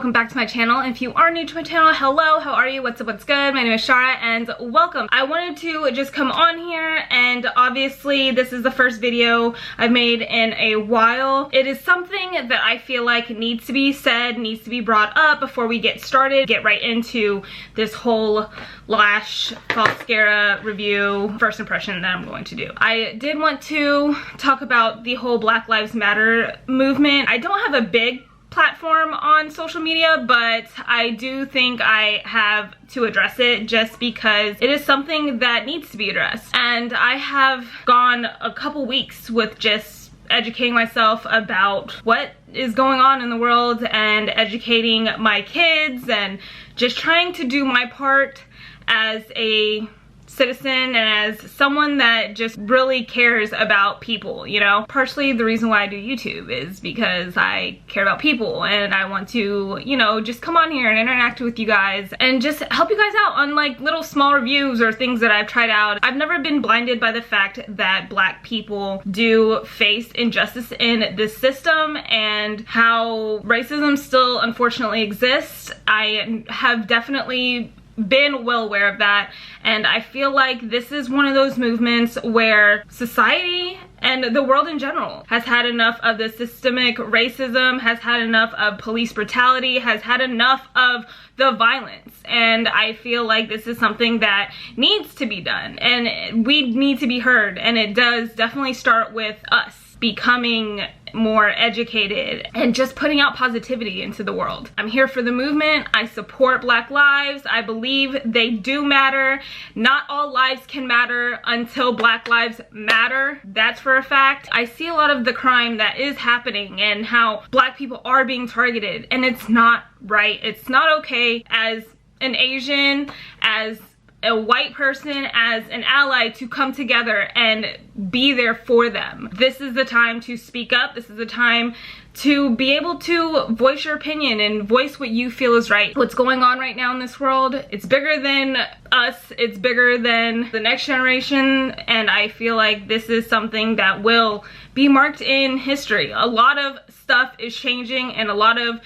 welcome back to my channel. If you are new to my channel, hello, how are you? What's up, what's good? My name is Shara and welcome. I wanted to just come on here, and obviously this is the first video I've made in a while. It is something that I feel like needs to be said, needs to be brought up before we get started, get right into this whole Lash FALSCARA review first impression that I'm going to do. I did want to talk about the whole Black Lives Matter movement. I don't have a big platform on social media, but I do think I have to address it just because it is something that needs to be addressed. And I have gone a couple weeks with just educating myself about what is going on in the world and educating my kids and just trying to do my part as a citizen and as someone that just really cares about people, you know. Partially the reason why I do YouTube is because I care about people and I want to, you know, just come on here and interact with you guys and just help you guys out on like little small reviews or things that I've tried out. I've never been blinded by the fact that Black people do face injustice in this system and how racism still unfortunately exists. I have definitely been well aware of that, and I feel like this is one of those movements where society and the world in general has had enough of the systemic racism, has had enough of police brutality, has had enough of the violence, and I feel like this is something that needs to be done and we need to be heard, and it does definitely start with us becoming more educated and just putting out positivity into the world. I'm here for the movement. I support Black lives. I believe they do matter. Not all lives can matter until Black lives matter. That's for a fact. I see a lot of the crime that is happening and how Black people are being targeted, and it's not right. It's not okay as an Asian, as a white person, as an ally, to come together and be there for them. This is the time to speak up. This is the time to be able to voice your opinion and voice what you feel is right. What's going on right now in this world, it's bigger than us, it's bigger than the next generation, and I feel like this is something that will be marked in history. A lot of stuff is changing and a lot of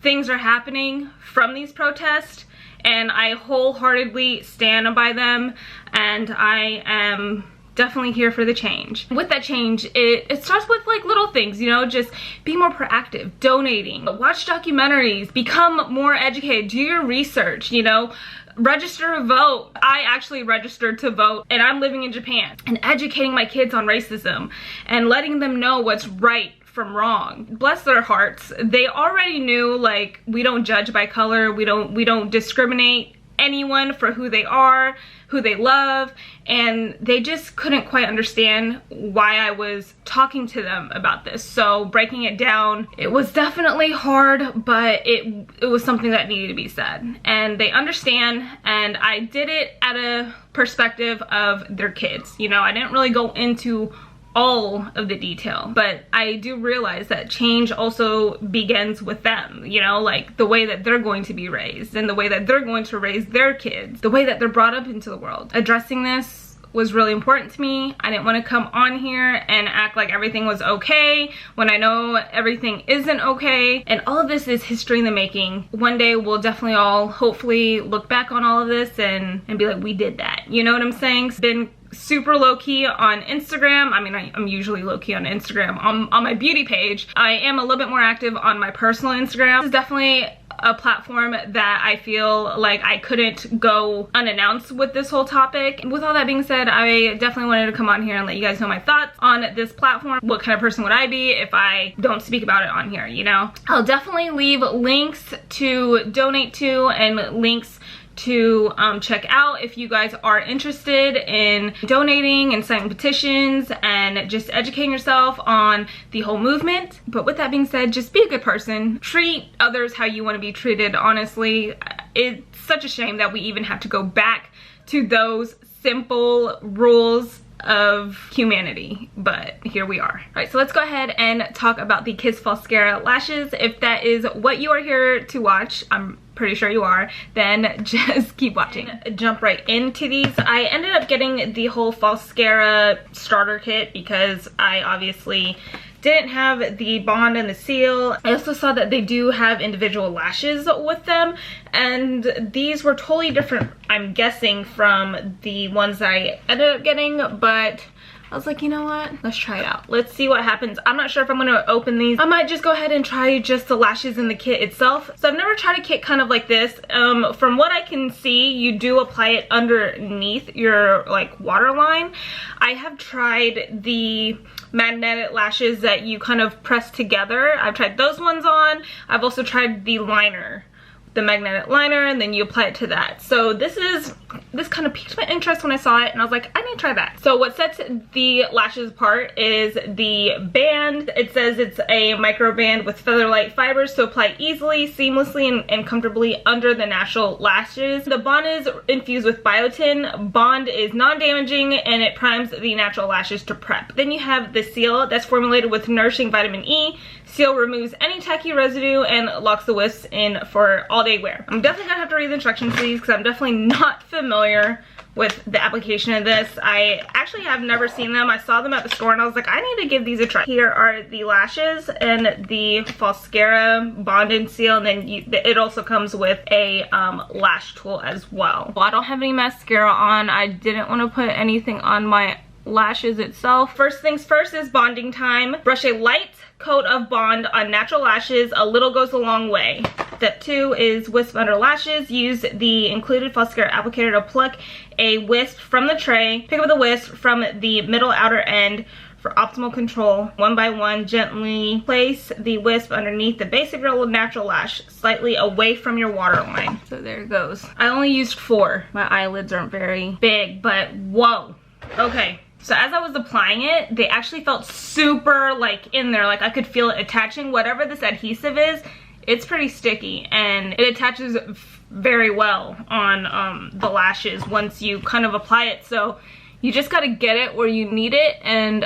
things are happening from these protests, and I wholeheartedly stand by them, and I am definitely here for the change. With that change, it starts with like little things, you know, just be more proactive, donating, watch documentaries, become more educated, do your research, you know, register to vote. I actually registered to vote, and I'm living in Japan, and educating my kids on racism and letting them know what's right from wrong. Bless their hearts, they already knew, like, we don't judge by color, we don't discriminate anyone for who they are, who they love, and they just couldn't quite understand why I was talking to them about this. So breaking it down, it was definitely hard, but it was something that needed to be said, and they understand, and I did it at a perspective of their kids. You know, I didn't really go into all of the detail, but I do realize that change also begins with them, you know, like the way that they're going to be raised and the way that they're going to raise their kids, the way that they're brought up into the world. Addressing this was really important to me. I didn't want to come on here and act like everything was okay when I know everything isn't okay, and all of this is history in the making. One day we'll definitely all hopefully look back on all of this and be like, we did that, you know what I'm saying? It's been super low-key on Instagram. I mean, I'm usually low-key on Instagram. On my beauty page, I am a little bit more active on my personal Instagram. This is definitely a platform that I feel like I couldn't go unannounced with this whole topic. With all that being said, I definitely wanted to come on here and let you guys know my thoughts on this platform. What kind of person would I be if I don't speak about it on here, you know? I'll definitely leave links to donate to and links to check out if you guys are interested in donating and signing petitions and just educating yourself on the whole movement. But with that being said, just be a good person, treat others how you want to be treated. Honestly, it's such a shame that we even have to go back to those simple rules of humanity, but here we are. All right, so let's go ahead and talk about the Kiss FALSCARA lashes. If that is what you are here to watch, I'm pretty sure you are, then just keep watching. Jump right into these. I ended up getting the whole FALSCARA starter kit because I obviously didn't have the bond and the seal. I also saw that they do have individual lashes with them, and these were totally different, I'm guessing, from the ones that I ended up getting, but I was like, you know what? Let's try it out. Let's see what happens. I'm not sure if I'm gonna open these. I might just go ahead and try just the lashes in the kit itself. So I've never tried a kit kind of like this. From what I can see, you do apply it underneath your like waterline. I have tried the magnetic lashes that you kind of press together. I've tried those ones on. I've also tried the liner, the magnetic liner, and then you apply it to that. So this kind of piqued my interest when I saw it, and I was like, I need to try that. So what sets the lashes apart is the band. It says it's a micro band with feather-light fibers to apply easily, seamlessly, and comfortably under the natural lashes. The bond is infused with biotin. Bond is non-damaging, and it primes the natural lashes to prep. Then you have the seal that's formulated with nourishing vitamin E. Seal removes any tacky residue and locks the wisps in for all-day wear. I'm definitely gonna have to read the instructions to these because I'm definitely not familiar with the application of this. I actually have never seen them. I saw them at the store and I was like, I need to give these a try. Here are the lashes and the FALSCARA bond and seal, and then it also comes with a lash tool as well. I don't have any mascara on. I didn't want to put anything on my lashes itself. First things first is bonding time. Brush a light coat of bond on natural lashes. A little goes a long way. Step 2 is wisp under lashes. Use the included FALSCARA applicator to pluck a wisp from the tray. Pick up the wisp from the middle outer end for optimal control. One by one, gently place the wisp underneath the base of your natural lash, slightly away from your waterline. So there it goes. I only used 4. My eyelids aren't very big, but whoa. Okay. So as I was applying it, they actually felt super like in there, like I could feel it attaching. Whatever this adhesive is, it's pretty sticky and it attaches very well on the lashes once you kind of apply it. So you just gotta get it where you need it, and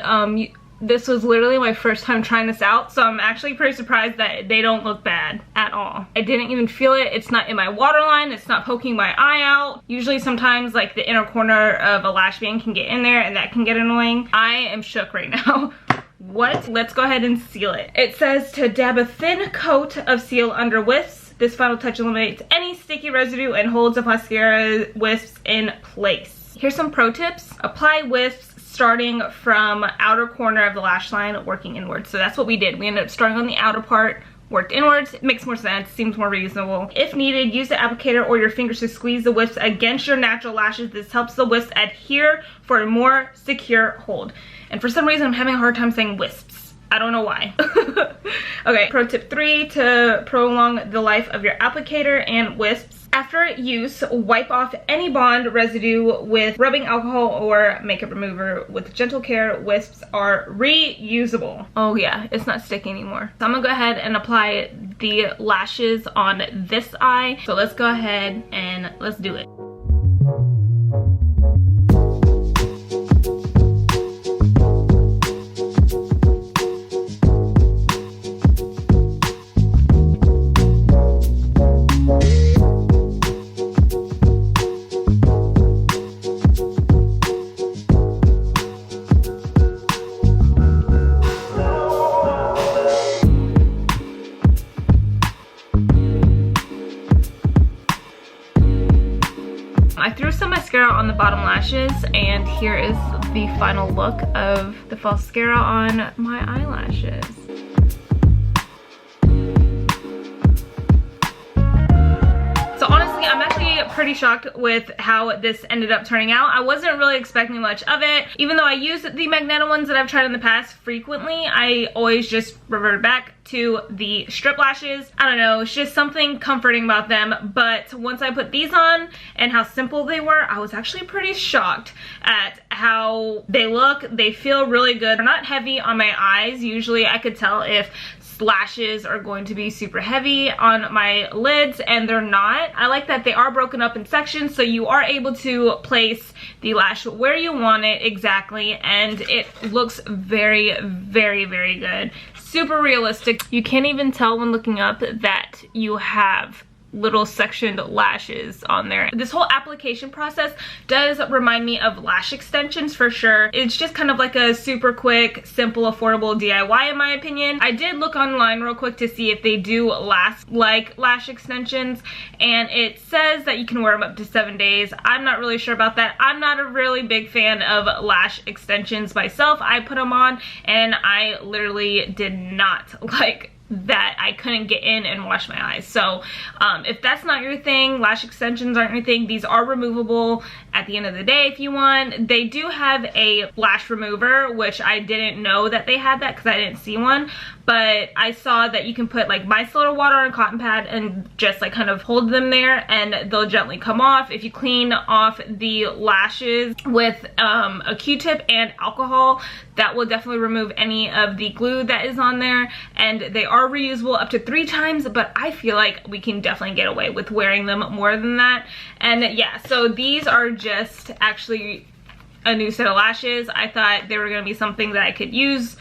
this was literally my first time trying this out, so I'm actually pretty surprised that they don't look bad at all. I didn't even feel it. It's not in my waterline. It's not poking my eye out. Usually sometimes like the inner corner of a lash band can get in there and that can get annoying. I am shook right now. What? Let's go ahead and seal it. It says to dab a thin coat of seal under wisps. This final touch eliminates any sticky residue and holds the FALSCARA wisps in place. Here's some pro tips. Apply wisps starting from outer corner of the lash line, working inwards. So that's what we did. We ended up starting on the outer part, worked inwards. It makes more sense, seems more reasonable. If needed, use the applicator or your fingers to squeeze the wisps against your natural lashes. This helps the wisps adhere for a more secure hold. And for some reason, I'm having a hard time saying wisps. I don't know why. Okay, pro tip 3, to prolong the life of your applicator and wisps. After use, wipe off any bond residue with rubbing alcohol or makeup remover with gentle care. Wisps are reusable. Oh yeah, it's not sticky anymore. So I'm gonna go ahead and apply the lashes on this eye. So let's go ahead and let's do it. I threw some mascara on the bottom lashes, and here is the final look of the FALSCARA on my eyelashes. So honestly, I'm actually pretty shocked with how this ended up turning out. I wasn't really expecting much of it. Even though I use the magnetic ones that I've tried in the past frequently, I always just revert back to the strip lashes. I don't know, it's just something comforting about them. But once I put these on and how simple they were, I was actually pretty shocked at how they look. They feel really good. They're not heavy on my eyes. Usually I could tell if lashes are going to be super heavy on my lids, and they're not. I like that they are broken up in sections, so you are able to place the lash where you want it exactly, and it looks very, very, very good. Super realistic. You can't even tell when looking up that you have little sectioned lashes on there. This whole application process does remind me of lash extensions for sure. It's just kind of like a super quick, simple, affordable DIY in my opinion. I did look online real quick to see if they do last like lash extensions, and it says that you can wear them up to 7 days. I'm not really sure about that. I'm not a really big fan of lash extensions myself. I put them on and I literally did not like that. I couldn't get in and wash my eyes. So if that's not your thing, lash extensions aren't your thing, these are removable at the end of the day if you want. They do have a lash remover, which I didn't know that they had that because I didn't see one, but I saw that you can put like micellar water on a cotton pad and just like kind of hold them there and they'll gently come off. If you clean off the lashes with a Q-tip and alcohol, that will definitely remove any of the glue that is on there, and they are reusable up to 3 times, but I feel like we can definitely get away with wearing them more than that. And yeah, so these are just actually a new set of lashes. I thought they were going to be something that I could use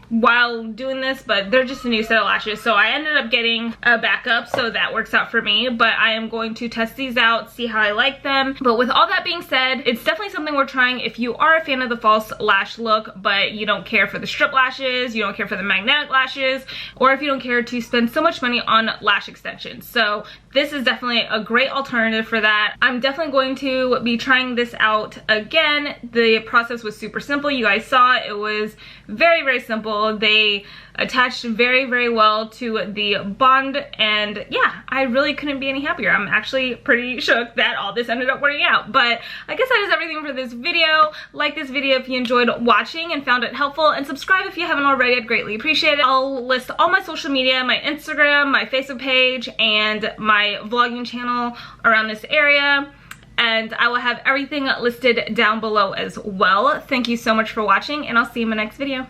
while doing this, but they're just a new set of lashes, so I ended up getting a backup, so that works out for me. But I am going to test these out, see how I like them. But with all that being said, it's definitely something we're trying if you are a fan of the false lash look but you don't care for the strip lashes, you don't care for the magnetic lashes, or if you don't care to spend so much money on lash extensions. So this is definitely a great alternative for that. I'm definitely going to be trying this out again. The process was super simple. You guys saw it was very, very simple. They attached very, very well to the bond, and yeah, I really couldn't be any happier. I'm actually pretty shook that all this ended up working out. But I guess that is everything for this video. Like this video if you enjoyed watching and found it helpful, and subscribe if you haven't already. I'd greatly appreciate it. I'll list all my social media, my Instagram, my Facebook page, and my vlogging channel around this area, and I will have everything listed down below as well. Thank you so much for watching, and I'll see you in my next video.